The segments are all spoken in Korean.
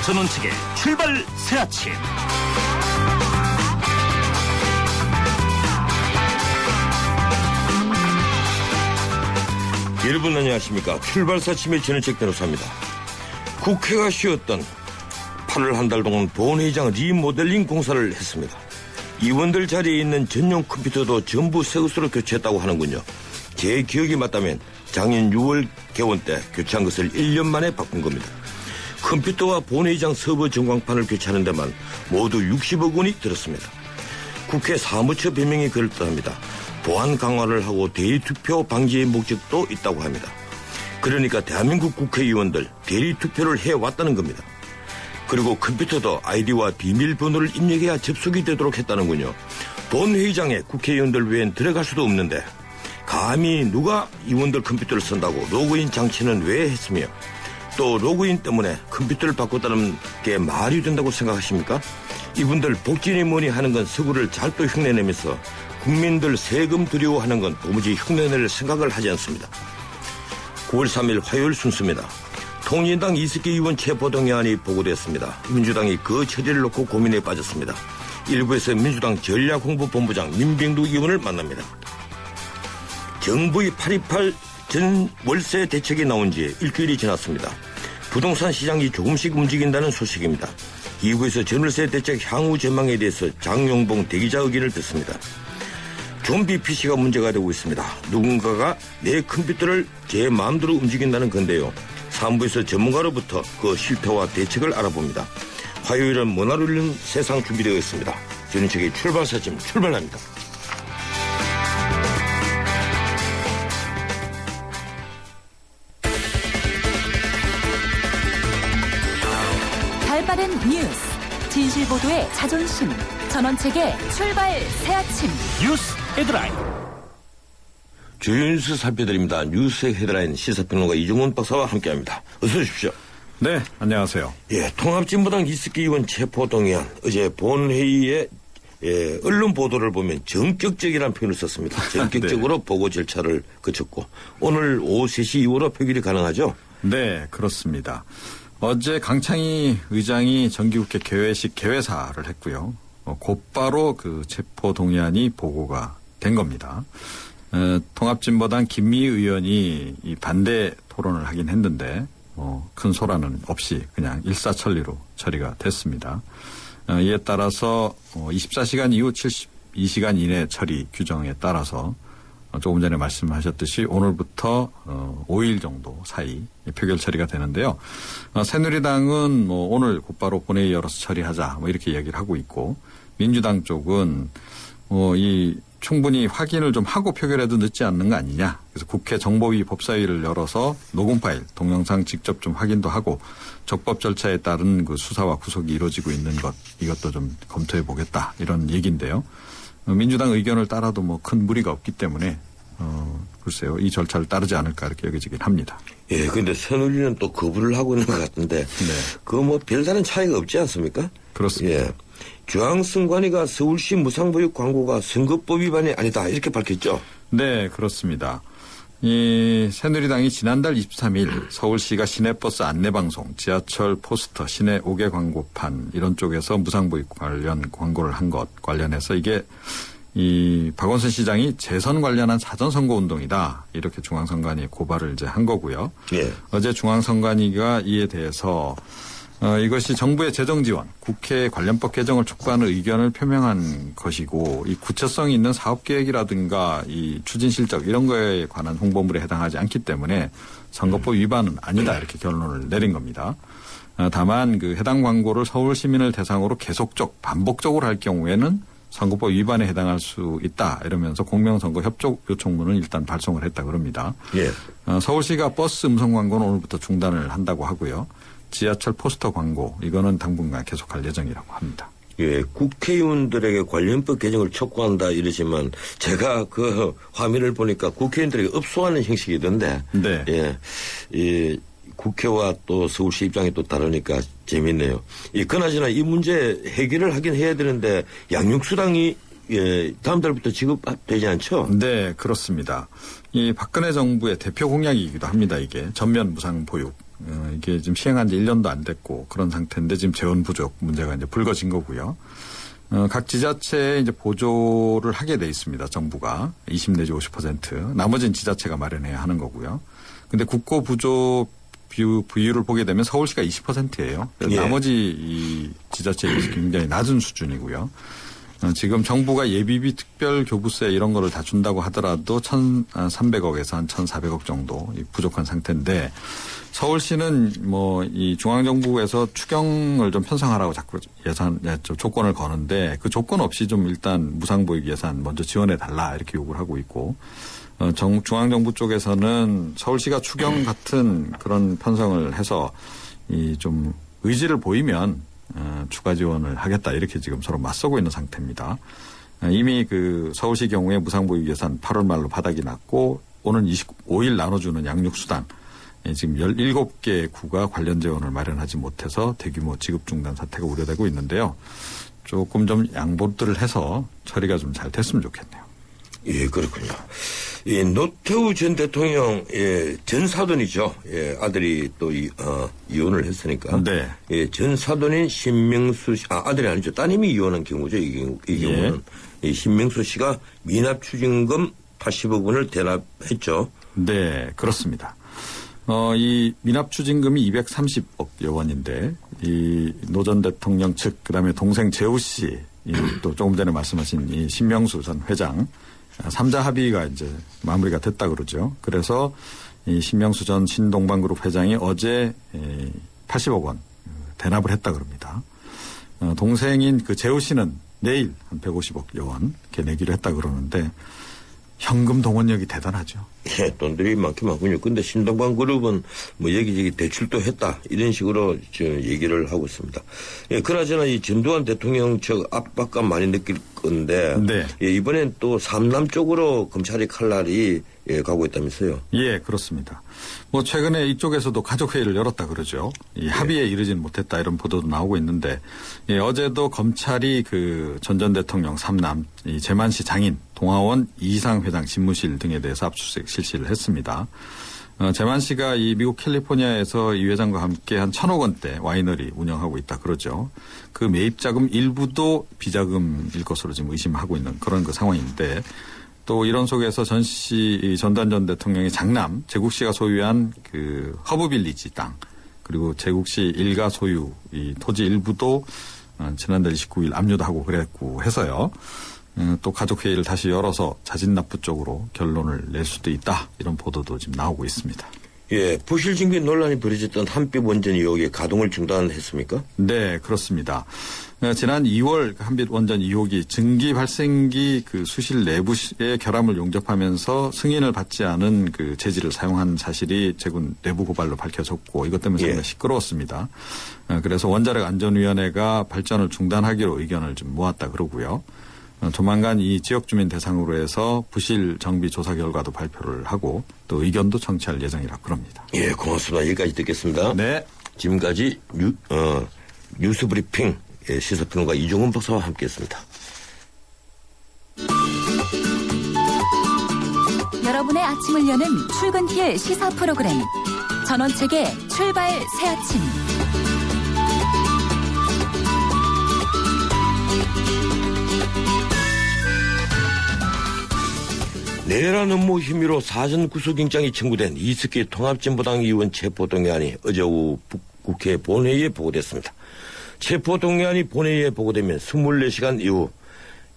전원책의 출발 새 아침. 여러분 안녕하십니까. 출발 새 아침의 전원책 변호사입니다. 국회가 쉬었던 8월 한 달 동안 본회의장 리모델링 공사를 했습니다. 의원들 자리에 있는 전용 컴퓨터도 전부 새 것으로 교체했다고 하는군요. 제 기억이 맞다면 작년 6월 개원 때 교체한 것을 1년 만에 바꾼 겁니다. 컴퓨터와 본회의장 서버 전광판을 교체하는 데만 모두 60억 원이 들었습니다. 국회 사무처 변명이 그럴듯합니다. 보안 강화를 하고 대리투표 방지의 목적도 있다고 합니다. 그러니까 대한민국 국회의원들 대리투표를 해왔다는 겁니다. 그리고 컴퓨터도 아이디와 비밀번호를 입력해야 접속이 되도록 했다는군요. 본회의장에 국회의원들 외엔 들어갈 수도 없는데 감히 누가 의원들 컴퓨터를 쓴다고 로그인 장치는 왜 했으며 또 로그인 때문에 컴퓨터를 바꿨다는 게 말이 된다고 생각하십니까? 이분들 복진이 뭐니 하는 건 서구를 잘 또 흉내내면서 국민들 세금 두려워하는 건 도무지 흉내낼 생각을 하지 않습니다. 9월 3일 화요일 순서입니다. 통일당 이석기 의원 체포동의안이 보고됐습니다. 민주당이 그 처리를 놓고 고민에 빠졌습니다. 일부에서 민주당 전략홍보본부장 민병두 의원을 만납니다. 정부의 8.28 전 월세 대책이 나온 지 일주일이 지났습니다. 부동산 시장이 조금씩 움직인다는 소식입니다. 2부에서 전월세 대책 향후 전망에 대해서 장용봉 대기자 의견을 듣습니다. 좀비 PC가 문제가 되고 있습니다. 누군가가 내 컴퓨터를 제 마음대로 움직인다는 건데요. 3부에서 전문가로부터 그 실태와 대책을 알아봅니다. 화요일은 문화를 울리는 세상 준비되어 있습니다. 전인책의 출발 사진 출발합니다. 발빠른 뉴스, 진실보도의 자존심, 전원책의 출발 새 아침. 뉴스 헤드라인. 주요 뉴스 살펴드립니다. 뉴스 헤드라인 시사평론가 이종훈 박사와 함께합니다. 어서 오십시오. 네, 안녕하세요. 예, 통합진보당 이석기 의원 체포동의안 어제 본회의에 언론 보도를 보면 전격적이라는 표현을 썼습니다. 전격적으로 네. 보고 절차를 거쳤고 오늘 오후 3시 이후로 표결이 가능하죠? 네, 그렇습니다. 어제 강창희 의장이 정기국회 개회식 개회사를 했고요. 곧바로 그 체포동의안이 보고가 된 겁니다. 통합진보당 김미희 의원이 이 반대 토론을 하긴 했는데 큰 소란은 없이 그냥 일사천리로 처리가 됐습니다. 이에 따라서 24시간 이후 72시간 이내 처리 규정에 따라서 조금 전에 말씀하셨듯이 오늘부터 5일 정도 사이 표결 처리가 되는데요. 새누리당은 오늘 곧바로 본회의 열어서 처리하자 이렇게 얘기를 하고 있고 민주당 쪽은 이 충분히 확인을 좀 하고 표결해도 늦지 않는 거 아니냐. 그래서 국회 정보위 법사위를 열어서 녹음 파일, 동영상 직접 좀 확인도 하고 적법 절차에 따른 그 수사와 구속이 이루어지고 있는 것 이것도 좀 검토해 보겠다 이런 얘기인데요. 민주당 의견을 따라도 큰 무리가 없기 때문에 글쎄요 이 절차를 따르지 않을까 이렇게 여겨지긴 합니다. 예, 근데 새누리는 또 거부를 하고 있는 것 같은데 네. 별다른 차이가 없지 않습니까? 그렇습니다. 예. 주황승관이가 서울시 무상보육 광고가 선거법 위반이 아니다 이렇게 밝혔죠? 네, 그렇습니다. 이 새누리당이 지난달 23일 서울시가 시내버스 안내방송, 지하철 포스터, 시내 5개 광고판 이런 쪽에서 무상보육 관련 광고를 한 것 관련해서 이게 이 박원순 시장이 재선 관련한 사전선거운동이다 이렇게 중앙선관위에 고발을 이제 한 거고요. 예. 어제 중앙선관위가 이에 대해서 이것이 정부의 재정지원, 국회 관련법 개정을 촉구하는 의견을 표명한 것이고 이 구체성이 있는 사업계획이라든가 이 추진실적 이런 거에 관한 홍보물에 해당하지 않기 때문에 선거법 위반은 아니다 이렇게 결론을 내린 겁니다. 다만 그 해당 광고를 서울 시민을 대상으로 계속적 반복적으로 할 경우에는 선거법 위반에 해당할 수 있다 이러면서 공명선거 협조 요청문은 일단 발송을 했다 그럽니다. 예. 서울시가 버스 음성 광고는 오늘부터 중단을 한다고 하고요. 지하철 포스터 광고 이거는 당분간 계속할 예정이라고 합니다. 예, 국회의원들에게 관련법 개정을 촉구한다 이러지만 제가 그 화면을 보니까 국회의원들에게 업소하는 형식이던데. 네. 예, 이 국회와 또 서울시 입장이 또 다르니까 재밌네요. 그나저나 이 문제 해결을 하긴 해야 되는데 양육수당이 다음 달부터 지급되지 않죠? 네, 그렇습니다. 이 박근혜 정부의 대표 공약이기도 합니다. 이게 전면 무상 보육. 이게 지금 시행한 지 1년도 안 됐고 그런 상태인데 지금 재원 부족 문제가 이제 불거진 거고요. 각 지자체에 이제 보조를 하게 돼 있습니다. 정부가 20 내지 50%. 나머지는 지자체가 마련해야 하는 거고요. 근데 국고 부조 비율을 보게 되면 서울시가 20%예요. 예. 나머지 이 지자체에 굉장히 낮은 수준이고요. 지금 정부가 예비비 특별 교부세 이런 거를 다 준다고 하더라도 1,300억에서 한 1,400억 정도 부족한 상태인데 서울시는 뭐 이 중앙정부에서 추경을 좀 편성하라고 자꾸 조건을 거는데 그 조건 없이 좀 일단 무상보육 예산 먼저 지원해 달라 이렇게 요구를 하고 있고 중앙정부 쪽에서는 서울시가 추경 같은 그런 편성을 해서 이 좀 의지를 보이면 추가 지원을 하겠다 이렇게 지금 서로 맞서고 있는 상태입니다. 이미 그 서울시 경우에 무상보육 예산 8월 말로 바닥이 났고 오는 25일 나눠주는 양육수당 지금 17개 구가 관련 재원을 마련하지 못해서 대규모 지급 중단 사태가 우려되고 있는데요. 조금 좀 양보들을 해서 처리가 좀 잘 됐으면 좋겠네요. 예, 그렇군요. 이 노태우 전 대통령 전 사돈이죠. 아들이 또 이혼을 했으니까. 네. 전 사돈인 신명수 씨, 아들이 아니죠. 따님이 이혼한 경우죠. 이 경우는 이 신명수 씨가 미납 추징금 80억 원을 대납했죠. 네, 그렇습니다. 이 미납 추징금이 230억 원인데 이 노 전 대통령 측 그다음에 동생 재우 씨, 또 조금 전에 말씀하신 이 신명수 전 회장 3자 합의가 이제 마무리가 됐다 그러죠. 그래서 이 신명수 전 신동방그룹 회장이 어제 80억 원 대납을 했다 그럽니다. 동생인 그 재우 씨는 내일 한 150억 원 이렇게 내기로 했다 그러는데 현금 동원력이 대단하죠. 예, 돈들이 많긴 많군요. 근데 신동방 그룹은 뭐 여기저기 대출도 했다. 이런 식으로 얘기를 하고 있습니다. 예, 그나저나 이 전두환 대통령 측 압박감 많이 느낄 건데. 네. 예, 이번엔 또 삼남 쪽으로 검찰의 칼날이 가고 있다면서요. 예, 그렇습니다. 뭐 최근에 이쪽에서도 가족회의를 열었다 그러죠. 이 합의에 이르진 못했다 이런 보도도 나오고 있는데 어제도 검찰이 그 전 대통령 삼남 이 재만씨 장인 동아원 이희상 회장 집무실 등에 대해서 압수수색 실시를 했습니다. 재만 씨가 이 미국 캘리포니아에서 이 회장과 함께 한 1,000억 원대 와이너리 운영하고 있다 그러죠. 그 매입자금 일부도 비자금일 것으로 지금 의심하고 있는 그런 그 상황인데 또 이런 속에서 전두환 전 대통령의 장남 재국 씨가 소유한 그 허브빌리지 땅 그리고 재국 씨 일가 소유 이 토지 일부도 지난달 29일 압류도 하고 그랬고 해서요. 또 가족회의를 다시 열어서 자진납부 쪽으로 결론을 낼 수도 있다. 이런 보도도 지금 나오고 있습니다. 예, 부실징계 논란이 벌어졌던 한빛 원전 의혹에 가동을 중단했습니까? 네, 그렇습니다. 지난 2월 한빛 원전 의혹이 증기 발생기 그 수실 내부의 결함을 용접하면서 승인을 받지 않은 그 재질을 사용한 사실이 최근 내부 고발로 밝혀졌고 이것 때문에 상당히 시끄러웠습니다. 그래서 원자력 안전위원회가 발전을 중단하기로 의견을 좀 모았다 그러고요. 조만간 이 지역 주민 대상으로 해서 부실 정비 조사 결과도 발표를 하고 또 의견도 청취할 예정이라고 그럽니다. 예, 고맙습니다. 여기까지 듣겠습니다. 네. 지금까지 뉴스브리핑 시사평론가 이종훈 박사와 함께했습니다. 여러분의 아침을 여는 출근길 시사 프로그램 전원책의 출발 새 아침. 내란 업무 혐의로 사전 구속영장이 청구된 이석기 통합진보당 의원 체포동의안이 어제 오후 국회 본회의에 보고됐습니다. 체포동의안이 본회의에 보고되면 24시간 이후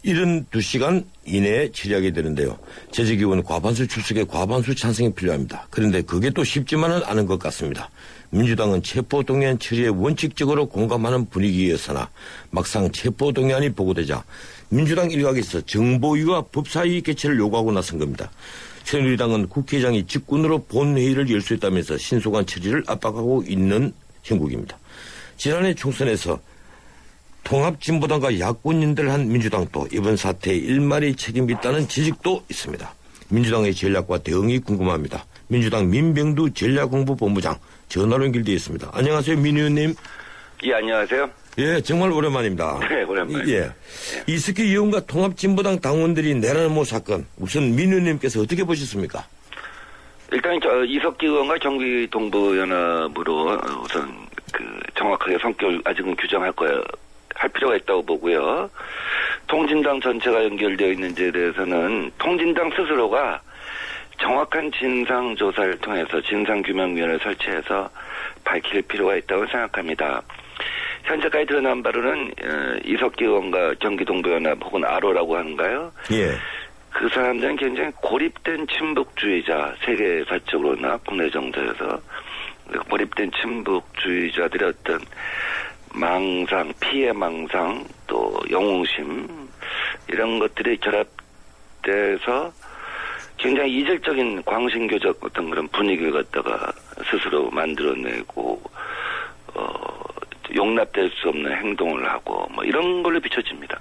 72시간 이내에 처리하게 되는데요. 재직의원 과반수 출석에 과반수 찬성이 필요합니다. 그런데 그게 또 쉽지만은 않은 것 같습니다. 민주당은 체포동의안 처리에 원칙적으로 공감하는 분위기였으나 막상 체포동의안이 보고되자 민주당 일각에서 정보위와 법사위 개최를 요구하고 나선 겁니다. 새누리당은 국회의장이 직권으로 본회의를 열 수 있다면서 신속한 처리를 압박하고 있는 형국입니다. 지난해 총선에서 통합진보당과 야권인들 한 민주당도 이번 사태에 일말의 책임이 있다는 지적도 있습니다. 민주당의 전략과 대응이 궁금합니다. 민주당 민병두 전략공보본부장 전화로 연결되어 있습니다. 안녕하세요, 민 의원님. 예, 안녕하세요. 예, 정말 오랜만입니다. 네, 오랜만입니다. 예. 이석기 의원과 통합진보당 당원들이 내란 업무 사건, 우선 민 의원님께서 어떻게 보셨습니까? 일단 이석기 의원과 경기동부연합으로 우선 정확하게 성격을 아직은 할 필요가 있다고 보고요. 통진당 전체가 연결되어 있는지에 대해서는 통진당 스스로가 정확한 진상조사를 통해서 진상규명위원회를 설치해서 밝힐 필요가 있다고 생각합니다. 현재까지 드러난 바로는 이석기 의원과 경기동부연합 혹은 아로라고 하는가요? 예. 그 사람들은 굉장히 고립된 친북주의자, 세계사적으로나 국내 정서에서 고립된 친북주의자들의 어떤 망상, 피해 망상, 또 영웅심 이런 것들이 결합돼서 굉장히 이질적인 광신교적 어떤 그런 분위기를 갖다가 스스로 만들어내고 용납될 수 없는 행동을 하고 뭐 이런 걸로 비춰집니다.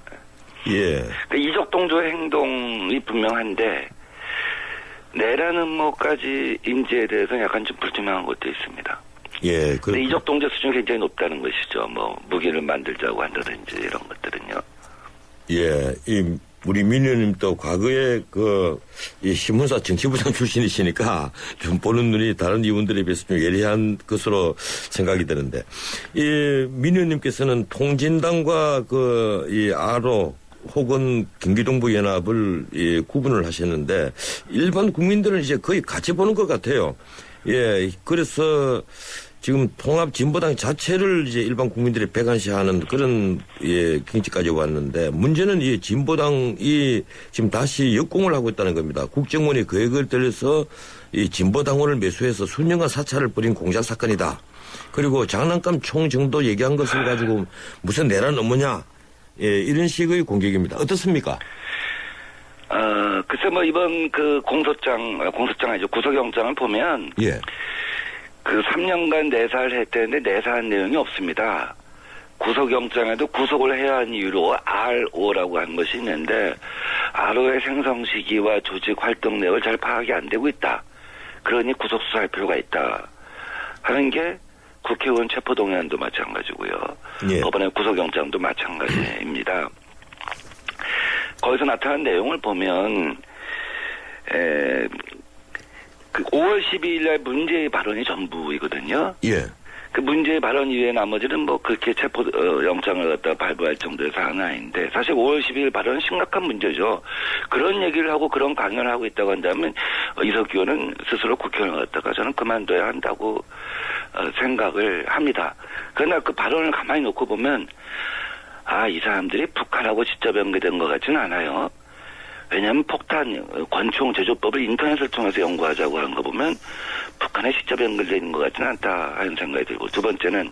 예. 그러니까 이적동조의 행동이 분명한데 내란 음모까지 인지에 대해서 약간 좀 불투명한 것도 있습니다. 예. 근데 이적동조 수준이 굉장히 높다는 것이죠. 뭐 무기를 만들자고 한다든지 이런 것들은요. 예. 우리 민 의원님도 과거에 이 신문사 정치부장 출신이시니까 좀 보는 눈이 다른 의원들에 비해서 좀 예리한 것으로 생각이 드는데, 민 의원님께서는 통진당과 이 아로 혹은 경기동부연합을 구분을 하셨는데, 일반 국민들은 이제 거의 같이 보는 것 같아요. 예. 그래서 지금 통합진보당 자체를 이제 일반 국민들이 배관시하는 그런 경지까지 왔는데, 문제는 이 진보당이 지금 다시 역공을 하고 있다는 겁니다. 국정원이 계획을 들여서 이 진보당원을 매수해서 수년간 사찰을 벌인 공작 사건이다. 그리고 장난감 총 정도 얘기한 것을 가지고 무슨 내란 업무냐, 이런 식의 공격입니다. 어떻습니까? 글쎄 이번 공소장 아니죠. 구속영장을 보면. 예. 3년간 내사를 했다는데 내사한 내용이 없습니다. 구속영장에도 구속을 해야 하는 이유로 RO라고 하는 것이 있는데, RO의 생성 시기와 조직 활동 내역을 잘 파악이 안 되고 있다. 그러니 구속수사할 필요가 있다. 하는 게 국회의원 체포동의안도 마찬가지고요. 예. 법원의 구속영장도 마찬가지입니다. 거기서 나타난 내용을 보면 5월 12일 날 문제의 발언이 전부이거든요. 예. 그 문제의 발언 이외에 나머지는 그렇게 영장을 갖다가 발부할 정도의 사안은 아닌데, 사실 5월 12일 발언은 심각한 문제죠. 그런 얘기를 하고 그런 강연을 하고 있다고 한다면 이석기 의원은 스스로 국회의원을 갖다가 저는 그만둬야 한다고 생각을 합니다. 그러나 그 발언을 가만히 놓고 보면 이 사람들이 북한하고 직접 연계된 것 같지는 않아요. 왜냐하면 폭탄 권총 제조법을 인터넷을 통해서 연구하자고 하는 거 보면 북한에 직접 연결되어 있는 것 같지는 않다 하는 생각이 들고, 두 번째는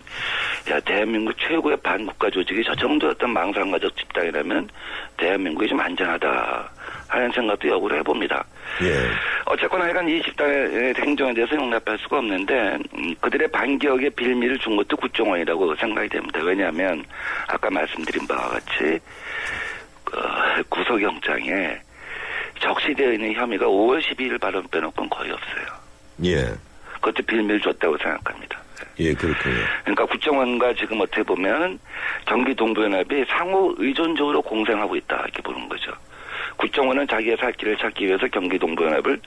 대한민국 최고의 반국가 조직이 저 정도 어떤 망상가적 집단이라면 대한민국이 좀 안전하다 하는 생각도 역으로 해봅니다. 예. 어쨌거나 하여간 이 집단의 행정에 대해서 용납할 수가 없는데, 그들의 반기억의 빌미를 준 것도 국정원이라고 생각이 됩니다. 왜냐하면 아까 말씀드린 바와 같이 구속영장에 적시되어 있는 혐의가 5월 12일 발언 빼놓고는 거의 없어요. 예. 그것도 빌미를 줬다고 생각합니다. 예, 그렇군요. 그러니까 국정원과 지금 어떻게 보면 경기동부연합이 상호 의존적으로 공생하고 있다 이렇게 보는 거죠. 국정원은 자기의 살 길을 찾기 위해서 경기동부연합을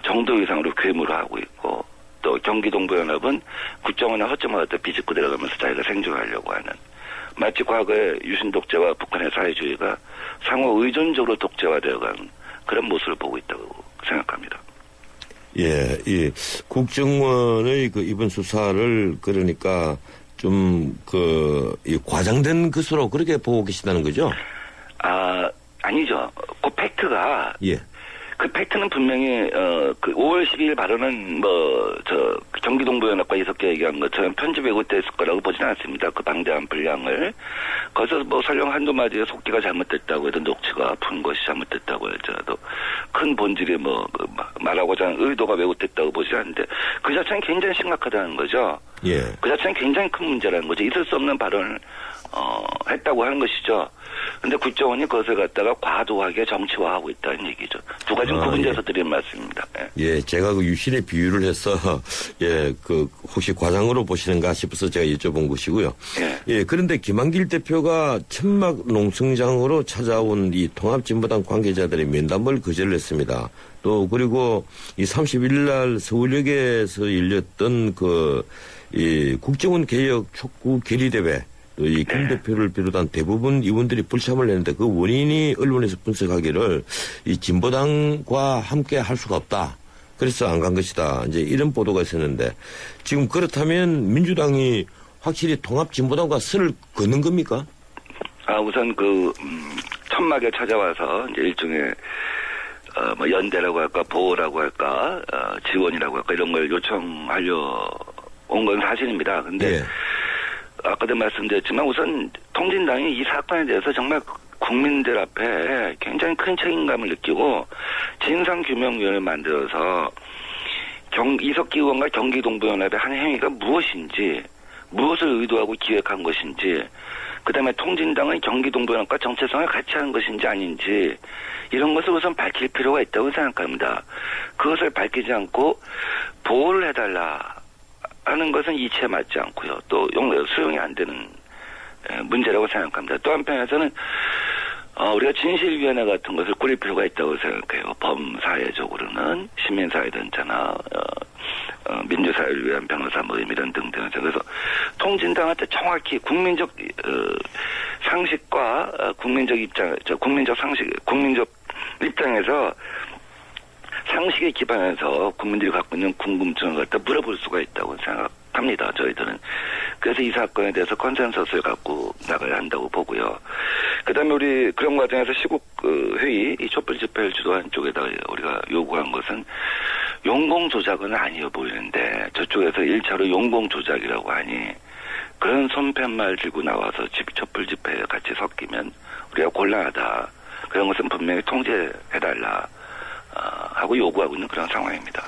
정도 이상으로 괴물화하고 있고, 또 경기동부연합은 국정원의 허점을 갖다 비집고 들어가면서 자기가 생존하려고 하는, 마치 과거의 유신 독재와 북한의 사회주의가 상호 의존적으로 독재화되어가는 그런 모습을 보고 있다고 생각합니다. 예, 이 국정원의 이번 수사를 그러니까 좀 이 과장된 것으로 그렇게 보고 계시다는 거죠? 아니죠. 그 팩트가. 예. 그 팩트는 분명히 그 5월 12일 발언은 경기동부연합과 이석기 얘기한 것처럼 편집 왜곡됐을 거라고 보지는 않습니다. 그 방대한 분량을 거기서 설령 한두 마디의 속기가 잘못됐다고 해도 녹취가 푼 것이 잘못됐다고 할지라도 큰 본질이 말하고자 하는 의도가 왜곡됐다고 보지 않는데, 그 자체는 굉장히 심각하다는 거죠. 예. 그 자체는 굉장히 큰 문제라는 거죠. 있을 수 없는 발언을 했다고 하는 것이죠. 근데 국정원이 그것을 갖다가 과도하게 정치화하고 있다는 얘기죠. 두 가지 구분해서 드리는 말씀입니다. 예. 예, 제가 그 유신의 비유를 해서 예, 그 혹시 과장으로 보시는가 싶어서 제가 여쭤본 것이고요. 예. 예, 그런데 김한길 대표가 천막 농성장으로 찾아온 이 통합진보당 관계자들의 면담을 거절했습니다. 또 그리고 이 31일 날 서울역에서 열렸던 이 국정원 개혁 촉구 결의대회 또 이 김 대표를 비롯한 대부분 의원들이 불참을 했는데 그 원인이 언론에서 분석하기를 이 진보당과 함께 할 수가 없다. 그래서 안 간 것이다. 이제 이런 보도가 있었는데 지금 그렇다면 민주당이 확실히 통합 진보당과 선을 긋는 겁니까? 우선 천막에 찾아와서 이제 일종의 뭐 연대라고 할까 보호라고 할까 지원이라고 할까 이런 걸 요청하려 온 건 사실입니다. 근데 예. 아까도 말씀드렸지만 우선 통진당이 이 사건에 대해서 정말 국민들 앞에 굉장히 큰 책임감을 느끼고 진상규명위원회를 만들어서 이석기 의원과 경기동부연합의 한 행위가 무엇인지 무엇을 의도하고 기획한 것인지 그다음에 통진당의 경기동부연합과 정체성을 같이 하는 것인지 아닌지 이런 것을 우선 밝힐 필요가 있다고 생각합니다. 그것을 밝히지 않고 보호를 해달라 하는 것은 이치에 맞지 않고요. 또 수용이 안 되는 문제라고 생각합니다. 또 한편에서는 우리가 진실위원회 같은 것을 꾸릴 필요가 있다고 생각해요. 범사회적으로는 시민사회단체나 민주사회를 위한 변호사 모임 이런 등등에서 그래서 통진당한테 정확히 국민적 상식과 국민적 입장에서 상식에 기반해서 국민들이 갖고 있는 궁금증을 갖다 물어볼 수가 있다고 생각합니다. 저희들은. 그래서 이 사건에 대해서 컨센서스를 갖고 나가야 한다고 보고요. 그다음에 우리 그런 과정에서 시국 회의 이 촛불 집회를 주도한 쪽에다가 우리가 요구한 것은 용공 조작은 아니어 보이는데 저쪽에서 1차로 용공 조작이라고 하니 그런 손팻말 들고 나와서 촛불 집회에 같이 섞이면 우리가 곤란하다. 그런 것은 분명히 통제해달라. 하고 요구하고 있는 그런 상황입니다.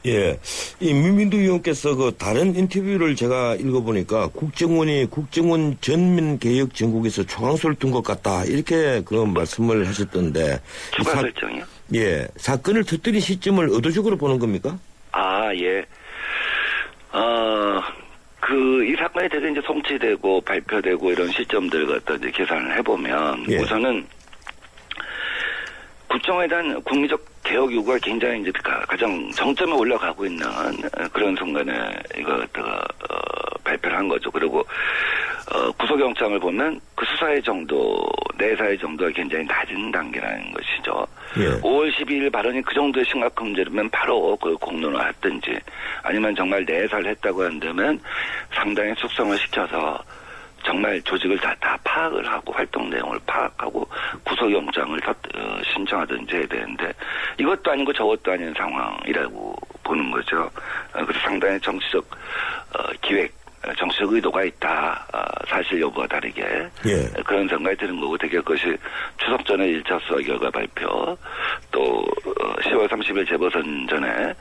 예. 이 민민두 의원께서 그 다른 인터뷰를 제가 읽어보니까 국정원 전면 개혁 전국에서 초강소를 둔 것 같다. 이렇게 그 말씀을 하셨던데. 추가 설정이요? 예. 사건을 터뜨린 시점을 의도적으로 보는 겁니까? 예. 이 사건이 되게 이제 송치되고 발표되고 이런 시점들 갖다 이제 계산을 해보면 예. 우선은 국정원에 대한 국민적 개혁 요구가 굉장히 이제 가장 정점에 올라가고 있는 그런 순간에 이거 갖다가 발표를 한 거죠. 그리고 구속영장을 보면 그 수사의 정도, 내사의 정도가 굉장히 낮은 단계라는 것이죠. 예. 5월 12일 발언이 그 정도의 심각한 문제라면 바로 그 공론을 했든지 아니면 정말 내사를 했다고 한다면 상당히 숙성을 시켜서 정말 조직을 다 파악을 하고 활동 내용을 파악하고 구속영장을 신청하든지 해야 되는데 이것도 아니고 저것도 아닌 상황이라고 보는 거죠. 그래서 상당히 정치적 기획, 정치적 의도가 있다. 사실 여부와 다르게 예. 그런 생각이 드는 거고 되게 그것이 추석 전에 1차 수사 결과 발표 또 10월 30일 재보선 전에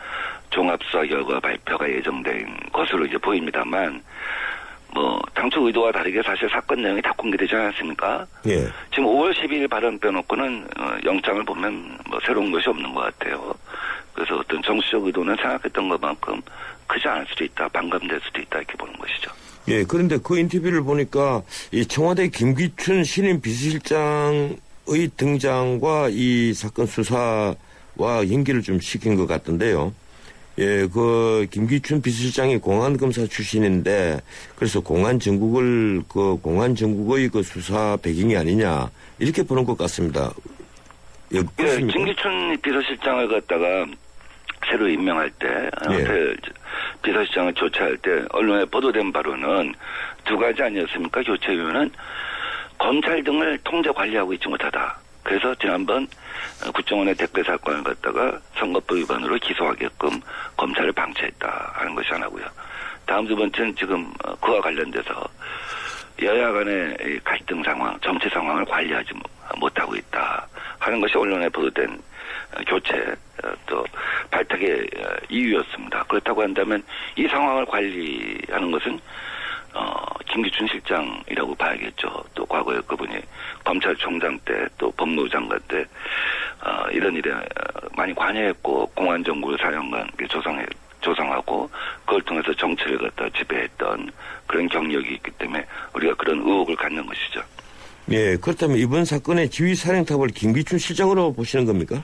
종합수사 결과 발표가 예정된 것으로 이제 보입니다만 당초 의도와 다르게 사실 사건 내용이 다 공개되지 않았습니까? 예. 지금 5월 12일 발언 빼놓고는 영장을 보면 새로운 것이 없는 것 같아요. 그래서 어떤 정치적 의도는 생각했던 것만큼 크지 않을 수도 있다, 반감될 수도 있다 이렇게 보는 것이죠. 예. 그런데 그 인터뷰를 보니까 이 청와대 김기춘 신임 비서실장의 등장과 이 사건 수사와 연결을 좀 시킨 것 같던데요. 예, 김기춘 비서실장이 공안검사 출신인데, 그래서 공안정국의 그 수사 배경이 아니냐, 이렇게 보는 것 같습니다. 예, 김기춘 비서실장을 갖다가 새로 임명할 때, 비서실장을 교체할 때, 언론에 보도된 바로는 두 가지 아니었습니까? 교체 이유는 검찰 등을 통제 관리하고 있지 못하다. 그래서 지난번 국정원의 댓글 사건을 갖다가 선거법 위반으로 기소하게끔 검찰을 방치했다 하는 것이 하나고요. 다음 두 번째는 지금 그와 관련돼서 여야 간의 갈등 상황, 정치 상황을 관리하지 못하고 있다 하는 것이 언론에 보도된 교체 또 발탁의 이유였습니다. 그렇다고 한다면 이 상황을 관리하는 것은 김기춘 실장이라고 봐야겠죠. 또 과거에 그분이 검찰총장 때 또 법무부 장관 때 이런 일에 많이 관여했고 공안정보 사령관 조성하고 그걸 통해서 정치를 갖다 지배했던 그런 경력이 있기 때문에 우리가 그런 의혹을 갖는 것이죠. 예, 그렇다면 이번 사건의 지휘사령탑을 김기춘 실장으로 보시는 겁니까?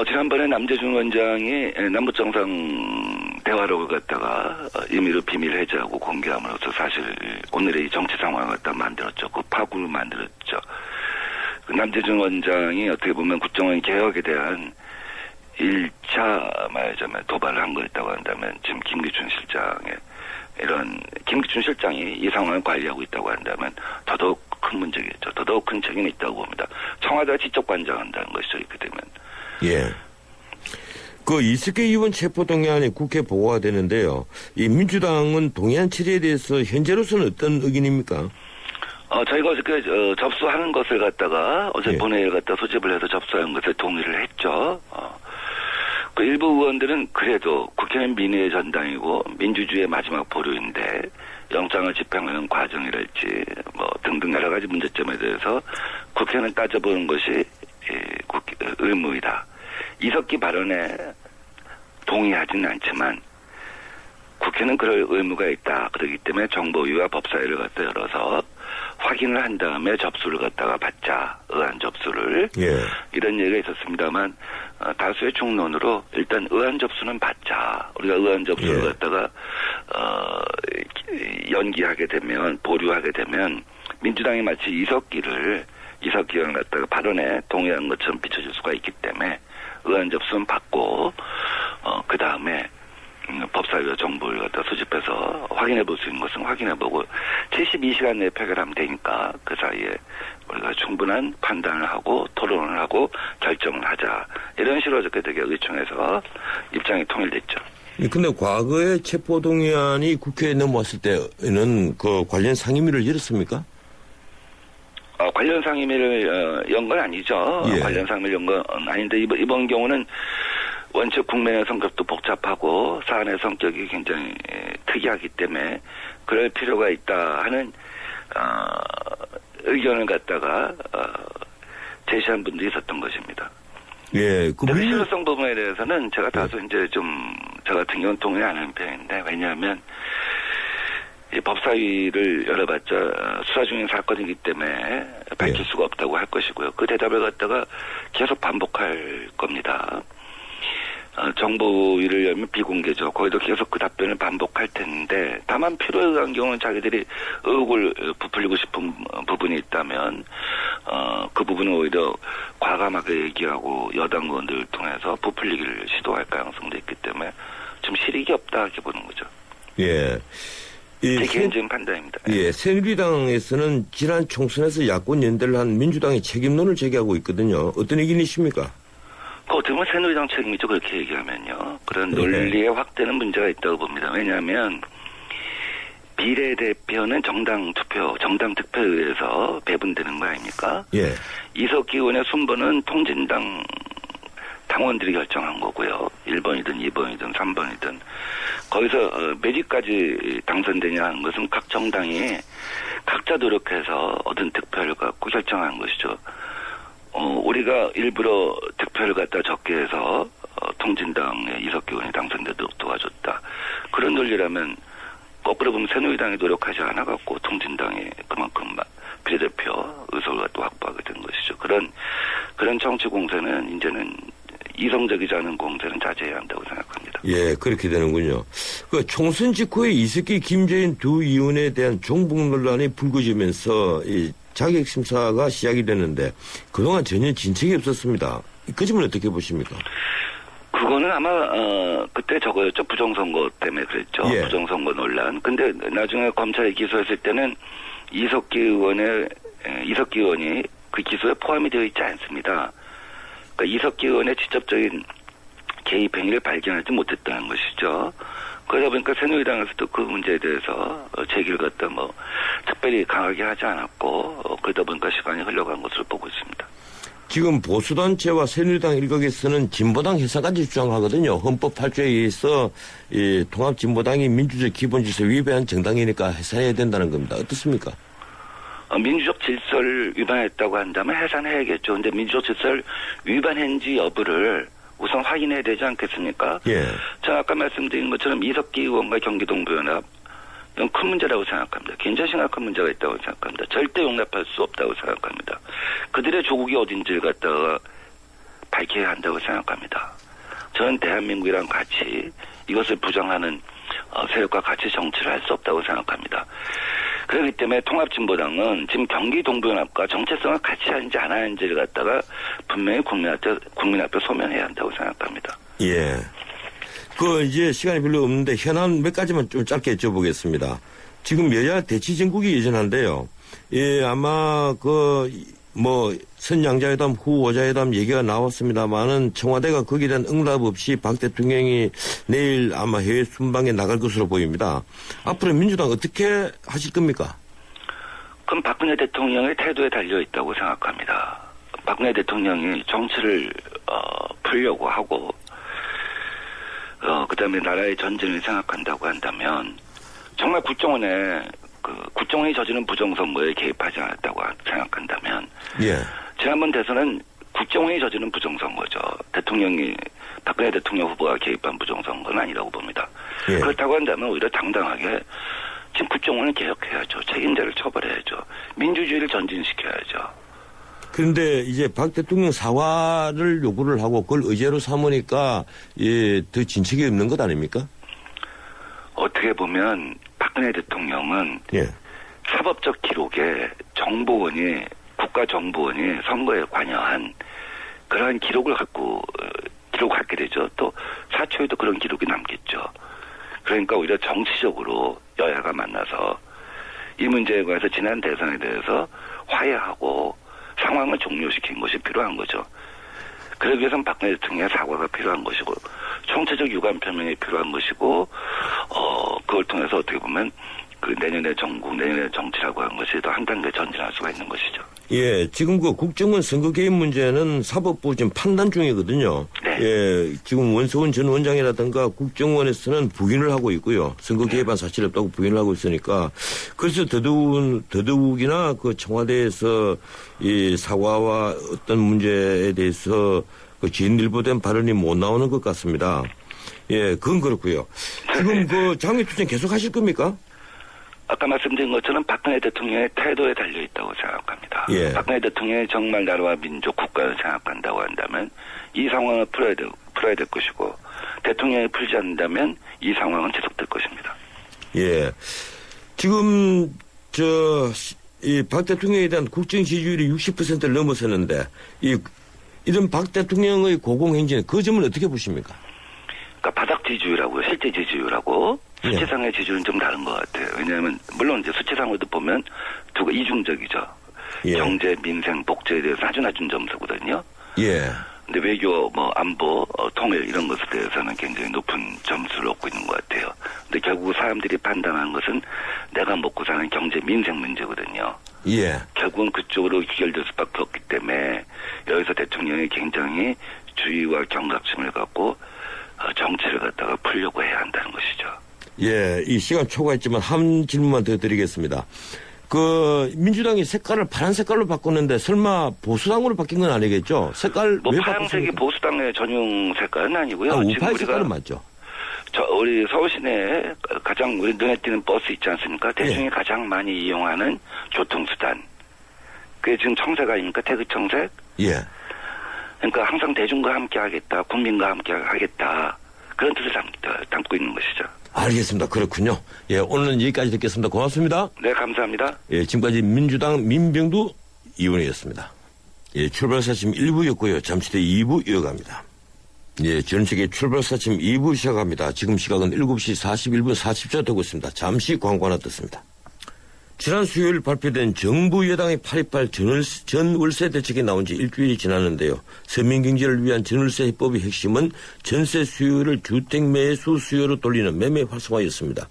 지난번에 남재준 원장이 남북정상 대화록을 갖다가 임의로 비밀 해제하고 공개함으로써 사실 오늘의 이 정치 상황을 갖다 만들었죠. 그 파국을 만들었죠. 그 남재준 원장이 어떻게 보면 국정원 개혁에 대한 1차 말하자면 도발을 한 거였다고 한다면 지금 김기춘 실장이 이 상황을 관리하고 있다고 한다면 더더욱 큰 문제겠죠. 더더욱 큰 책임이 있다고 봅니다. 청와대가 직접 관장한다는 것이죠. 이렇게 되면. 예. 그 이석기 의원 체포동의안이 국회 보고가 되는데요. 이 민주당은 동의안 처리에 대해서 현재로서는 어떤 의견입니까? 저희가 어저께 접수하는 것을 갖다가 어제 본회의를 갖다 소집을 해서 접수하는 것에 동의를 했죠. 그 일부 의원들은 그래도 국회는 민의의 전당이고 민주주의의 마지막 보루인데 영장을 집행하는 과정이랄지 뭐 등등 여러 가지 문제점에 대해서 국회는 따져보는 것이 의무이다. 이석기 발언에 동의하지는 않지만 국회는 그럴 의무가 있다. 그렇기 때문에 정보위와 법사위를 갖다 열어서 확인을 한 다음에 접수를 갖다가 받자. 의안 접수를. 예. 이런 얘기가 있었습니다만 다수의 중론으로 일단 의안 접수는 받자. 우리가 의안 접수를 갖다가 연기하게 되면 보류하게 되면 민주당이 마치 이석기 의원을 갖다가 발언에 동의한 것처럼 비춰질 수가 있기 때문에 의안 접수는 받고 그 다음에 법사위와 정보를 갖다 수집해서 확인해 볼 수 있는 것은 확인해 보고 72시간 내에 표결하면 되니까 그 사이에 우리가 충분한 판단을 하고 토론을 하고 결정을 하자. 이런 식으로 어저께 되게 의총에서 입장이 통일됐죠. 근데 과거에 체포동의안이 국회에 넘어왔을 때는 그 관련 상임위를 열었습니까? 관련 상임위를 연 건 아니죠. 예. 관련 상임위를 연 건 아닌데 이번 경우는 원체 국면의 성격도 복잡하고 사안의 성격이 굉장히 특이하기 때문에 그럴 필요가 있다 하는 의견을 갖다가 제시한 분도 있었던 것입니다. 예, 그 실효성 부분에 대해서는 제가 다소 이제 좀 저 같은 경우는 동의 안 하는 편인데 왜냐하면 이 법사위를 열어봤자 수사 중인 사건이기 때문에 밝힐 수가 없다고 할 것이고요. 그 대답을 갖다가 계속 반복할 겁니다. 정보위를 열면 비공개죠. 거기도 계속 그 답변을 반복할 텐데 다만 필요에 의한 경우는 자기들이 의혹을 부풀리고 싶은 부분이 있다면 그 부분은 오히려 과감하게 얘기하고 여당 의원들을 통해서 부풀리기를 시도할 가능성도 있기 때문에 좀 실익이 없다 이렇게 보는 거죠. 예. 제 개인적인 판단입니다. 예, 새누리당에서는 지난 총선에서 야권 연대를 한 민주당의 책임론을 제기하고 있거든요. 어떤 의견이십니까? 어떻게 보면 새누리당 책임이죠. 그렇게 얘기하면요. 그런 논리의 확대는 문제가 있다고 봅니다. 왜냐하면 비례대표는 정당 득표에 의해서 배분되는 거 아닙니까? 예. 이석기 의원의 순번은 통진당 당원들이 결정한 거고요. 1번이든 2번이든 3번이든 거기서 몇 위까지 당선되냐 하는 것은 각 정당이 각자 노력해서 얻은 득표를 갖고 결정한 것이죠. 우리가 일부러 득표를 갖다 적게 해서 통진당의 이석기 의원이 당선되도록 도와줬다. 그런 논리라면 거꾸로 보면 새누리당이 노력하지 않아갖고 통진당이 그만큼 비례대표 의석을 갖다 확보하게 된 것이죠. 그런 정치 공세는 이제는 이성적이지 않은 공세는 자제해야 한다고 생각합니다. 예, 그렇게 되는군요. 그 총선 직후에 이석기, 김재인 두 의원에 대한 종북 논란이 불거지면서 이 자격심사가 시작이 됐는데 그동안 전혀 진척이 없었습니다. 그 점은 어떻게 보십니까? 그거는 아마 그때 저거였죠. 부정선거 때문에 그랬죠. 예. 부정선거 논란. 근데 나중에 검찰이 기소했을 때는 이석기 의원이 그 기소에 포함이 되어 있지 않습니다. 그러니까 이석기 의원의 직접적인 개입 행위를 발견하지 못했다는 것이죠. 그러다 보니까 새누리당에서도 그 문제에 대해서 제기를 갖다 특별히 강하게 하지 않았고 그러다 보니까 시간이 흘러간 것으로 보고 있습니다. 지금 보수단체와 새누리당 일각에서는 진보당 해산까지 주장하거든요. 헌법 8조에 의해서 이 통합진보당이 민주적 기본질서 위배한 정당이니까 해산해야 된다는 겁니다. 어떻습니까? 민주적 질서를 위반했다고 한다면 해산해야겠죠. 근데 민주적 질서를 위반했는지 여부를 우선 확인해야 되지 않겠습니까? 예. 제가 아까 말씀드린 것처럼 이석기 의원과 경기동부연합 이건 큰 문제라고 생각합니다. 굉장히 심각한 문제가 있다고 생각합니다. 절대 용납할 수 없다고 생각합니다. 그들의 조국이 어딘지를 갖다가 밝혀야 한다고 생각합니다. 저는 대한민국이랑 같이 이것을 부정하는 세력과 같이 정치를 할 수 없다고 생각합니다. 그렇기 때문에 통합진보당은 지금 경기동부연합과 정체성을 같이 하는지 안 하는지를 갖다가 분명히 국민 앞에 소명해야 한다고 생각합니다. 예. 이제 시간이 별로 없는데 현안 몇 가지만 좀 짧게 여쭤보겠습니다. 지금 여야 대치 정국이 여전한데요. 예, 아마 선양자회담 후 오자회담 얘기가 나왔습니다만은 청와대가 거기에 대한 응답 없이 박 대통령이 내일 아마 해외 순방에 나갈 것으로 보입니다. 앞으로 민주당 어떻게 하실 겁니까? 그럼 박근혜 대통령의 태도에 달려 있다고 생각합니다. 박근혜 대통령이 정치를 풀려고 하고 그다음에 나라의 전쟁을 생각한다고 한다면 정말 국정원이 저지른 부정선거에 개입하지 않았다고 생각한다면 예. 지난번 대선은 국정원이 저지른 부정선거죠. 박근혜 대통령 후보가 개입한 부정선거는 아니라고 봅니다. 예. 그렇다고 한다면 오히려 당당하게 지금 국정원을 개혁해야죠. 책임자를 처벌해야죠. 민주주의를 전진시켜야죠. 그런데 이제 박 대통령 사과를 요구를 하고 그걸 의제로 삼으니까 더 진척이 없는 것 아닙니까? 어떻게 보면 박근혜 대통령은 예. 사법적 기록에 국가정보원이 선거에 관여한 그러한 기록하게 되죠. 또 사초에도 그런 기록이 남겠죠. 그러니까 오히려 정치적으로 여야가 만나서 이 문제에 관해서 지난 대선에 대해서 화해하고 상황을 종료시킨 것이 필요한 거죠. 그러기 위해서는 박근혜 대통령의 사과가 필요한 것이고 총체적 유감 표명이 필요한 것이고 그걸 통해서 어떻게 보면 그 내년의 정치라고 하는 것이 더 한 단계 전진할 수가 있는 것이죠. 예, 지금 국정원 선거 개입 문제는 사법부 지금 판단 중이거든요. 네. 예, 지금 원소은 전 원장이라든가 국정원에서는 부인을 하고 있고요. 선거 개입한 사실 없다고 부인을 하고 있으니까 그래서 더더욱이나 그 청와대에서 이 사과와 어떤 문제에 대해서 그 진일보된 발언이 못 나오는 것 같습니다. 예, 그건 그렇고요. 지금 장외투쟁 계속 하실 겁니까? 아까 말씀드린 것처럼 박근혜 대통령의 태도에 달려 있다고 생각합니다. 예. 박근혜 대통령이 정말 나라와 민족, 국가를 생각한다고 한다면 이 상황을 풀어야 될 것이고 대통령이 풀지 않는다면 이 상황은 지속될 것입니다. 예. 지금 이 박 대통령에 대한 국정 지지율이 60%를 넘어섰는데 이런 박 대통령의 고공행진 그 점을 어떻게 보십니까? 그러니까 바닥 지지율하고 실제 지지율하고 수치상의 지지율은 좀 다른 것 같아요. 왜냐하면 물론 이제 수치상으로도 보면 이중적이죠. 예. 경제, 민생, 복지에 대해서 아주 낮은 점수거든요. 예. 근데 외교, 안보, 통일 이런 것에 대해서는 굉장히 높은 점수를 얻고 있는 것 같아요. 근데 결국 사람들이 판단하는 것은 내가 먹고 사는 경제, 민생 문제거든요. 예. 결국은 그쪽으로 귀결될 수밖에 없기 때문에 여기서 대통령이 굉장히 주의와 경각심을 갖고 정치를 갖다가 풀려고 해야 한다는 것이죠. 예, 이 시간 초과했지만 한 질문만 더 드리겠습니다. 민주당이 색깔을 파란 색깔로 바꿨는데 설마 보수당으로 바뀐 건 아니겠죠? 색깔 왜 파란색이 보수당의 전용 색깔은 아니고요. 우파의 색깔은 맞죠? 우리 서울시내에 가장 우리 눈에 띄는 버스 있지 않습니까? 대중이 가장 많이 이용하는 교통수단. 그게 지금 청색 아닙니까? 태극 청색? 예. 그러니까 항상 대중과 함께 하겠다, 국민과 함께 하겠다. 그런 뜻을 담고 있는 것이죠. 알겠습니다. 그렇군요. 예, 오늘은 여기까지 듣겠습니다. 고맙습니다. 네, 감사합니다. 예, 지금까지 민주당 민병두 의원이었습니다. 예, 출발사침 1부였고요. 잠시 뒤 2부 이어갑니다. 예, 전세계 출발사침 2부 시작합니다. 지금 시각은 7시 41분 40초 되고 있습니다. 잠시 광고 하나 듣습니다. 지난 수요일 발표된 정부 여당의 8.28 전월세 대책이 나온 지 일주일이 지났는데요. 서민경제를 위한 전월세 해법의 핵심은 전세 수요를 주택 매수 수요로 돌리는 매매 활성화였습니다.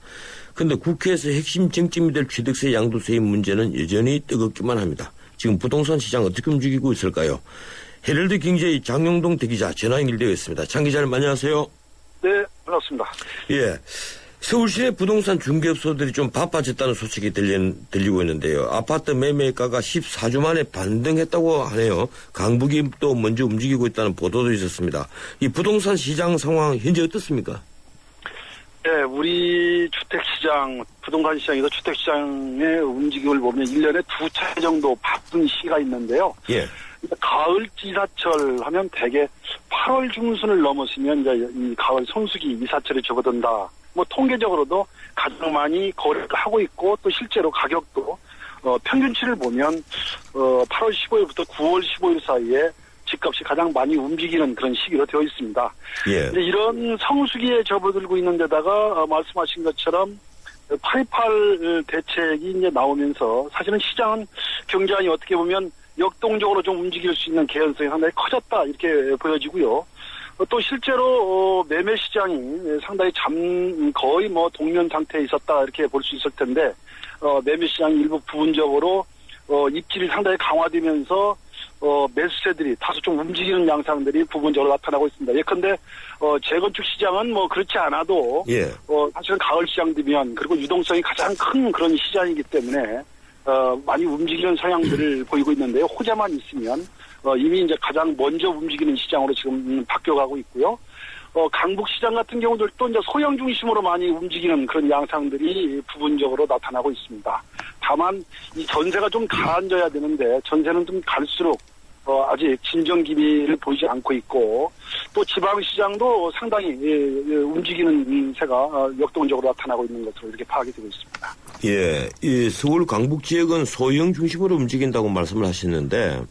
그런데 국회에서 핵심 쟁점이 될 취득세 양도세의 문제는 여전히 뜨겁기만 합니다. 지금 부동산 시장 어떻게 움직이고 있을까요? 헤럴드 경제의 장영동 대기자 전화 연결되어 있습니다. 장 기자님 안녕하세요. 네, 반갑습니다. 예. 서울시내 부동산 중개업소들이 좀 바빠졌다는 소식이 들리고 있는데요. 아파트 매매가가 14주 만에 반등했다고 하네요. 강북이 또 먼저 움직이고 있다는 보도도 있었습니다. 이 부동산 시장 상황 현재 어떻습니까? 네, 우리 주택시장, 부동산 시장에서 주택시장의 움직임을 보면 1년에 2차례 정도 바쁜 시기가 있는데요. 예. 가을 이사철 하면 대개 8월 중순을 넘었으면 이제 이 가을 성수기 이사철에 접어든다. 뭐 통계적으로도 가장 많이 거래를 하고 있고 또 실제로 가격도 평균치를 보면 8월 15일부터 9월 15일 사이에 집값이 가장 많이 움직이는 그런 시기로 되어 있습니다. 예. 이런 성수기에 접어들고 있는 데다가 말씀하신 것처럼 8.28 대책이 이제 나오면서 사실은 시장은 굉장히 어떻게 보면 역동적으로 좀 움직일 수 있는 개연성이 상당히 커졌다 이렇게 보여지고요. 또 실제로 매매 시장이 상당히 거의 뭐 동면 상태에 있었다 이렇게 볼 수 있을 텐데 매매 시장이 일부 부분적으로 입질이 상당히 강화되면서 매수세들이 다소 좀 움직이는 양상들이 부분적으로 나타나고 있습니다. 예컨대 재건축 시장은 뭐 그렇지 않아도 예. 사실은 가을 시장 되면 그리고 유동성이 가장 큰 그런 시장이기 때문에 많이 움직이는 성향들을 보이고 있는데요. 호재만 있으면 이미 이제 가장 먼저 움직이는 시장으로 지금 바뀌어가고 있고요. 강북 시장 같은 경우들도 이제 소형 중심으로 많이 움직이는 그런 양상들이 부분적으로 나타나고 있습니다. 다만 이 전세가 좀 가라앉아야 되는데 전세는 좀 갈수록 아직 진정 기미를 보이지 않고 있고 또 지방시장도 상당히 움직이는 세가 역동적으로 나타나고 있는 것으로 이렇게 파악이 되고 있습니다. 예, 이 서울 강북 지역은 소형 중심으로 움직인다고 말씀을 하셨는데,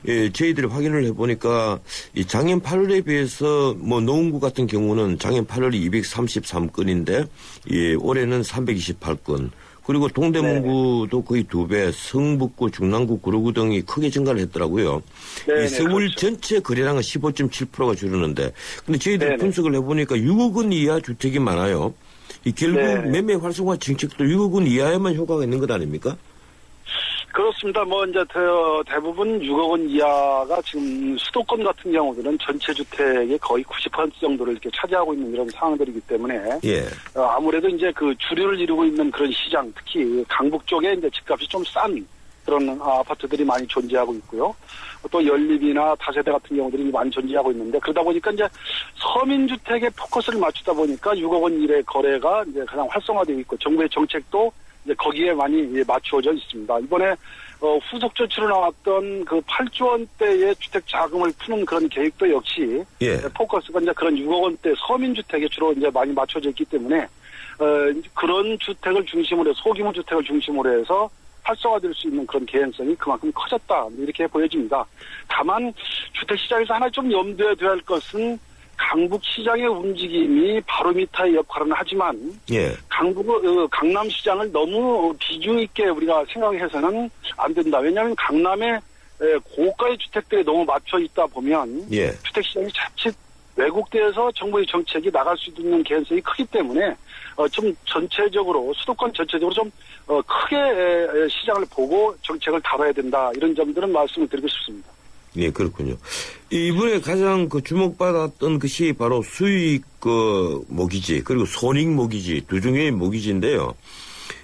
예, 저희들이 확인을 해보니까 이 작년 8월에 비해서 뭐 노원구 같은 경우는 작년 8월이 233건인데, 예, 올해는 328건. 그리고 동대문구도 거의 2배, 성북구, 중랑구, 구로구 등이 크게 증가를 했더라고요. 이 서울 그렇죠. 전체 거래량은 15.7%가 줄었는데, 근데 저희들이 네네. 분석을 해보니까 6억 원 이하 주택이 많아요. 이 결국 네네. 매매 활성화 정책도 6억 원 이하에만 효과가 있는 것 아닙니까? 그렇습니다. 뭐 이제 대부분 6억 원 이하가 지금 수도권 같은 경우들은 전체 주택의 거의 90% 정도를 이렇게 차지하고 있는 이런 상황들이기 때문에 예. 아무래도 이제 그 주류를 이루고 있는 그런 시장, 특히 강북 쪽에 이제 집값이 좀 싼 그런 아파트들이 많이 존재하고 있고요. 또 연립이나 다세대 같은 경우들이 많이 존재하고 있는데 그러다 보니까 이제 서민주택에 포커스를 맞추다 보니까 6억 원 이내 거래가 이제 가장 활성화되어 있고 정부의 정책도 이제 거기에 많이 맞추어져 있습니다. 이번에 후속 조치로 나왔던 그 8조 원대의 주택 자금을 푸는 그런 계획도 역시 예. 포커스가 이제 그런 6억 원대 서민주택에 주로 이제 많이 맞춰져 있기 때문에 그런 주택을 중심으로 해서 소규모 주택을 중심으로 해서 활성화될 수 있는 그런 개연성이 그만큼 커졌다 이렇게 보여집니다. 다만 주택시장에서 하나 좀 염두에 둬야 할 것은 강북시장의 움직임이 바로미터의 역할은 하지만 예. 강남시장을 너무 비중 있게 우리가 생각해서는 안 된다. 왜냐하면 강남에 고가의 주택들이 너무 맞춰 있다 보면 예. 주택시장이 자칫 왜곡돼서 정부의 정책이 나갈 수 있는 개연성이 크기 때문에 좀 전체적으로 수도권 전체적으로 좀 크게 시장을 보고 정책을 다뤄야 된다. 이런 점들은 말씀을 드리고 싶습니다. 예, 그렇군요. 이번에 가장 그 주목받았던 것이 바로 수익 모기지 그리고 손익 모기지 두 종류의 모기지인데요.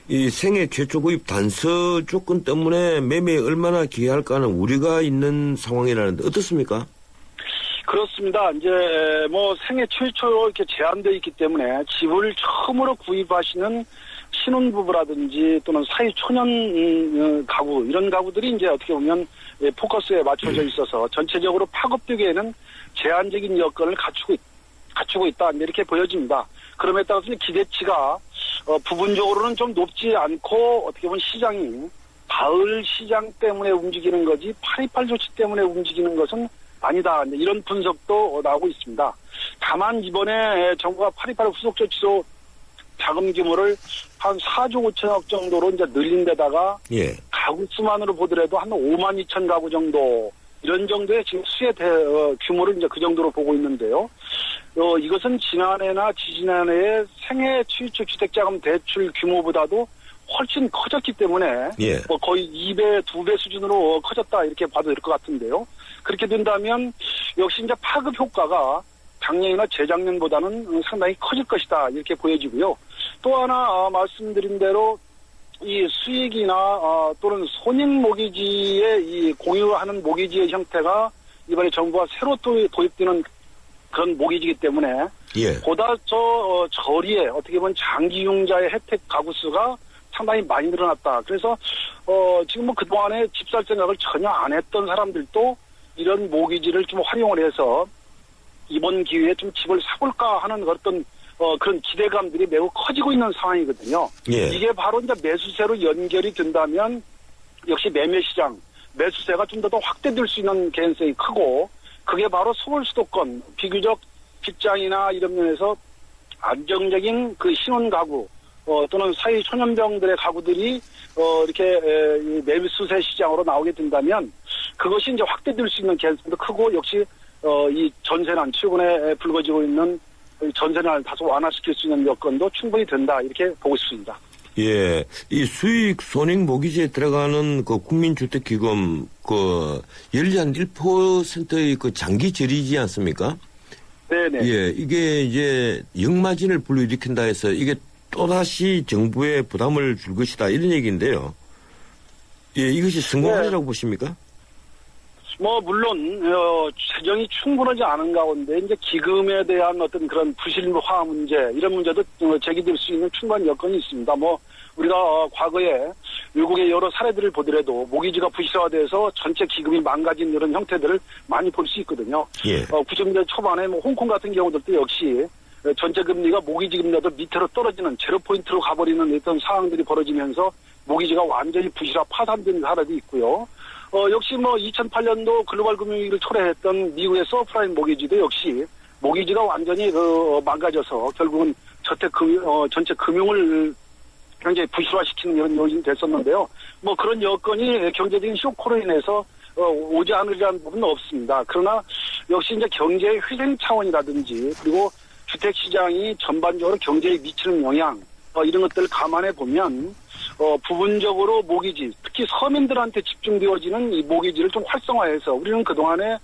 이 생애 최초 구입 단서 조건 때문에 매매에 얼마나 기여할까 하는 우려가 있는 상황이라는데 어떻습니까? 그렇습니다. 이제 뭐 생애 최초로 이렇게 제한되어 있기 때문에 집을 처음으로 구입하시는 신혼부부라든지 또는 사회 초년 가구 이런 가구들이 이제 어떻게 보면 포커스에 맞춰져 있어서 전체적으로 파급되기에는 제한적인 여건을 갖추고 있다 이렇게 보여집니다. 그럼에 따라서 기대치가 부분적으로는 좀 높지 않고 어떻게 보면 시장이 가을 시장 때문에 움직이는 거지 8.28 조치 때문에 움직이는 것은 아니다. 이런 분석도 나오고 있습니다. 다만 이번에 정부가 8.28 후속 조치로 자금 규모를 한 4조 5천억 정도로 이제 늘린 데다가 예. 가구 수만으로 보더라도 한 5만 2천 가구 정도 이런 정도의 지금 수의 규모를 이제 그 정도로 보고 있는데요. 이것은 지난해나 지지난해의 생애 취득 주택자금 대출 규모보다도 훨씬 커졌기 때문에 예. 뭐 거의 2배, 2배 수준으로 커졌다 이렇게 봐도 될 것 같은데요. 그렇게 된다면 역시 이제 파급 효과가 작년이나 재작년보다는 상당히 커질 것이다 이렇게 보여지고요. 또 하나 말씀드린 대로 이 수익이나 또는 손익 모기지의 이 공유하는 모기지의 형태가 이번에 정부가 새로 도입되는 그런 모기지이기 때문에 예. 보다 저리에 어떻게 보면 장기융자의 혜택 가구 수가 상당히 많이 늘어났다. 그래서 지금 뭐 그동안에 집 살 생각을 전혀 안 했던 사람들도 이런 모기지를 좀 활용을 해서 이번 기회에 좀 집을 사볼까 하는 어떤 그런 기대감들이 매우 커지고 있는 상황이거든요. 예. 이게 바로 이제 매수세로 연결이 된다면 역시 매매시장, 매수세가 좀 더 확대될 수 있는 개연성이 크고 그게 바로 서울 수도권 비교적 직장이나 이런 면에서 안정적인 그 신혼 가구 또는 사회 초년병들의 가구들이 이렇게 매수세 시장으로 나오게 된다면 그것이 이제 확대될 수 있는 개연성도 크고 역시 이 전세난 최근에 불거지고 있는 전세난을 다소 완화시킬 수 있는 여건도 충분히 된다 이렇게 보고 싶습니다. 예, 이 수익 손익 모기지에 들어가는 그 국민주택기금 그 연리한 1%의 그 장기 절이지 않습니까? 네네. 예, 이게 이제 역마진을 불러일으킨다 해서 이게 또다시 정부에 부담을 줄 것이다 이런 얘기인데요. 예, 이것이 성공하리라고 보십니까? 뭐 물론 재정이 충분하지 않은 가운데 이제 기금에 대한 어떤 그런 부실화 문제 이런 문제도 제기될 수 있는 충분한 여건이 있습니다. 뭐 우리가 과거에 외국의 여러 사례들을 보더라도 모기지가 부실화돼서 전체 기금이 망가진 이런 형태들을 많이 볼 수 있거든요. 예. 90년대 초반에 뭐 홍콩 같은 경우들도 역시 전체 금리가 모기지 금리도 밑으로 떨어지는 제로 포인트로 가버리는 어떤 상황들이 벌어지면서 모기지가 완전히 부실화 파산된 사례도 있고요. 역시 뭐 2008년도 글로벌 금융위기를 초래했던 미국의 서프라임 모기지도 역시 모기지가 완전히 망가져서 결국은 전체 금융을 굉장히 부실화시키는 이런 요인이 됐었는데요. 뭐 그런 여건이 경제적인 쇼크로 인해서 오지 않으리라는 부분은 없습니다. 그러나 역시 이제 경제의 회생 차원이라든지 그리고 주택 시장이 전반적으로 경제에 미치는 영향 이런 것들을 감안해 보면 부분적으로 모기지 특히 서민들한테 집중되어지는 이 모기지를 좀 활성화해서 우리는 그동안에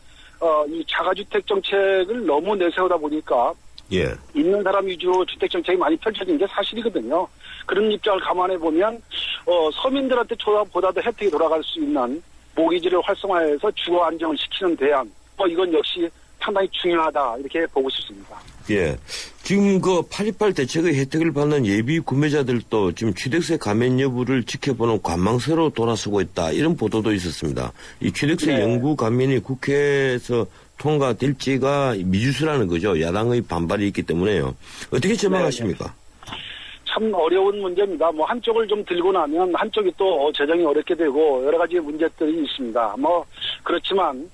이 자가주택 정책을 너무 내세우다 보니까 예. 있는 사람 위주로 주택 정책이 많이 펼쳐진 게 사실이거든요. 그런 입장을 감안해 보면 서민들한테 보다도 혜택이 돌아갈 수 있는 모기지를 활성화해서 주거 안정을 시키는 대안 이건 역시 상당히 중요하다 이렇게 보고 싶습니다. 예. 지금 그 8.28 대책의 혜택을 받는 예비 구매자들도 지금 취득세 감면 여부를 지켜보는 관망세로 돌아서고 있다. 이런 보도도 있었습니다. 이 취득세 네. 영구 감면이 국회에서 통과될지가 미지수라는 거죠. 야당의 반발이 있기 때문에요. 어떻게 전망하십니까? 참 어려운 문제입니다. 뭐 한쪽을 좀 들고 나면 한쪽이 또 재정이 어렵게 되고 여러 가지 문제들이 있습니다. 뭐 그렇지만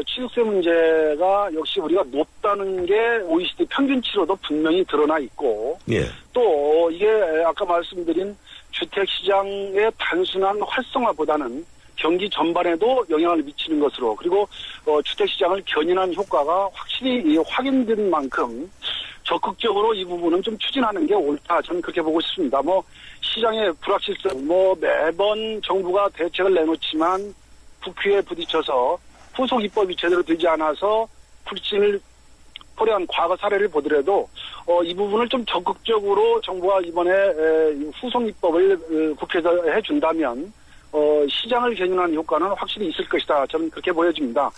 취득세 문제가 역시 우리가 높다는 게 OECD 평균치로도 분명히 드러나 있고 예. 또 이게 아까 말씀드린 주택시장의 단순한 활성화보다는 경기 전반에도 영향을 미치는 것으로 그리고 주택시장을 견인한 효과가 확실히 확인된 만큼 적극적으로 이 부분은 좀 추진하는 게 옳다. 저는 그렇게 보고 싶습니다. 뭐 시장의 불확실성 매번 정부가 대책을 내놓지만 국회에 부딪혀서 후속 입법이 제대로 되지 않아서 불신을 토래한 과거 사례를 보더라도 이 부분을 좀 적극적으로 정부가 이번에 후속 입법을 국회에서 해준다면 시장을 견인하는 효과는 확실히 있을 것이다. 저는 그렇게 보여집니다.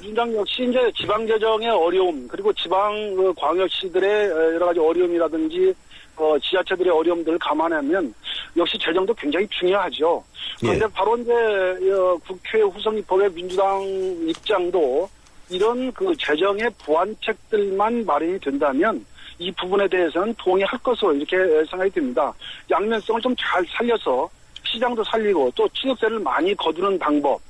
민주당 역시 이제 지방 재정의 어려움 그리고 지방 광역시들의 여러 가지 어려움이라든지 지자체들의 어려움들을 감안하면 역시 재정도 굉장히 중요하죠. 그런데 바로 이제 국회 후속 입법의 민주당 입장도 이런 그 재정의 보완책들만 마련이 된다면 이 부분에 대해서는 동의할 것으로 이렇게 생각이 듭니다. 양면성을 좀 잘 살려서 시장도 살리고 또 취득세를 많이 거두는 방법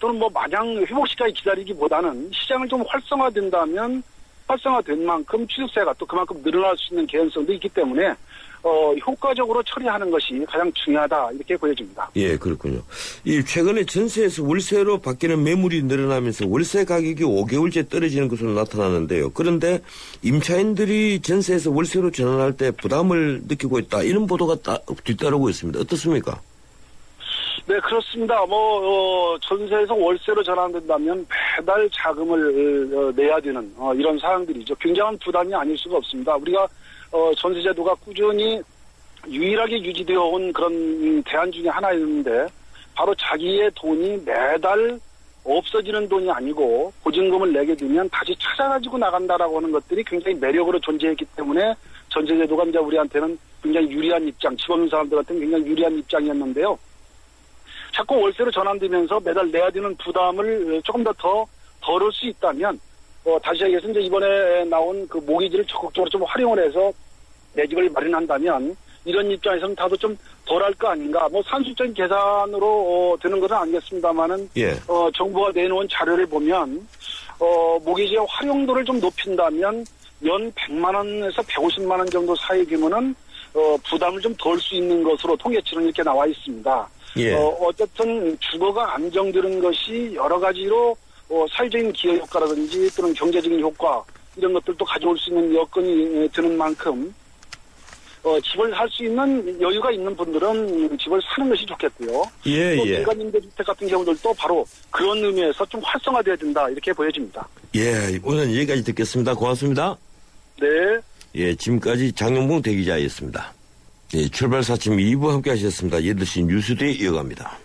또는 뭐 마냥 회복시까지 기다리기보다는 시장을 좀 활성화된다면 활성화된 만큼 취득세가 또 그만큼 늘어날 수 있는 개연성도 있기 때문에 효과적으로 처리하는 것이 가장 중요하다 이렇게 보여집니다. 예, 그렇군요. 이 최근에 전세에서 월세로 바뀌는 매물이 늘어나면서 월세 가격이 5개월째 떨어지는 것으로 나타나는데요. 그런데 임차인들이 전세에서 월세로 전환할 때 부담을 느끼고 있다. 이런 보도가 뒤따르고 있습니다. 어떻습니까? 네, 그렇습니다. 전세에서 월세로 전환된다면 매달 자금을 내야 되는 이런 사항들이죠. 굉장한 부담이 아닐 수가 없습니다. 우리가 전세제도가 꾸준히 유일하게 유지되어 온 그런 대안 중에 하나였는데 바로 자기의 돈이 매달 없어지는 돈이 아니고 보증금을 내게 되면 다시 찾아가지고 나간다라고 하는 것들이 굉장히 매력으로 존재했기 때문에 전세제도가 이제 우리한테는 굉장히 유리한 입장, 집 없는 사람들한테는 굉장히 유리한 입장이었는데요. 자꾸 월세로 전환되면서 매달 내야 되는 부담을 조금 더 덜을 수 있다면, 다시 얘기해서 이제 이번에 나온 그 모기지를 적극적으로 좀 활용을 해서 내 집을 마련한다면, 이런 입장에서는 다소 좀 덜할 거 아닌가. 산술적인 계산으로 되는 것은 아니겠습니다만은, 예. 정부가 내놓은 자료를 보면, 모기지의 활용도를 좀 높인다면, 연 100만 원에서 150만 원 정도 사이 규모는, 부담을 좀 덜 수 있는 것으로 통계치는 이렇게 나와 있습니다. 예. 어쨌든 주거가 안정되는 것이 여러 가지로 사회적인 기여 효과라든지 또는 경제적인 효과 이런 것들도 가져올 수 있는 여건이 드는 만큼 집을 살 수 있는 여유가 있는 분들은 집을 사는 것이 좋겠고요. 예, 또 예. 민간 임대주택 같은 경우들도 바로 그런 의미에서 좀 활성화돼야 된다 이렇게 보여집니다. 예, 오늘 여기까지 듣겠습니다. 고맙습니다. 네. 예, 지금까지 장영봉 대기자였습니다. 예, 출발사침 2부 함께 하셨습니다. 8시 뉴스데이 이어갑니다.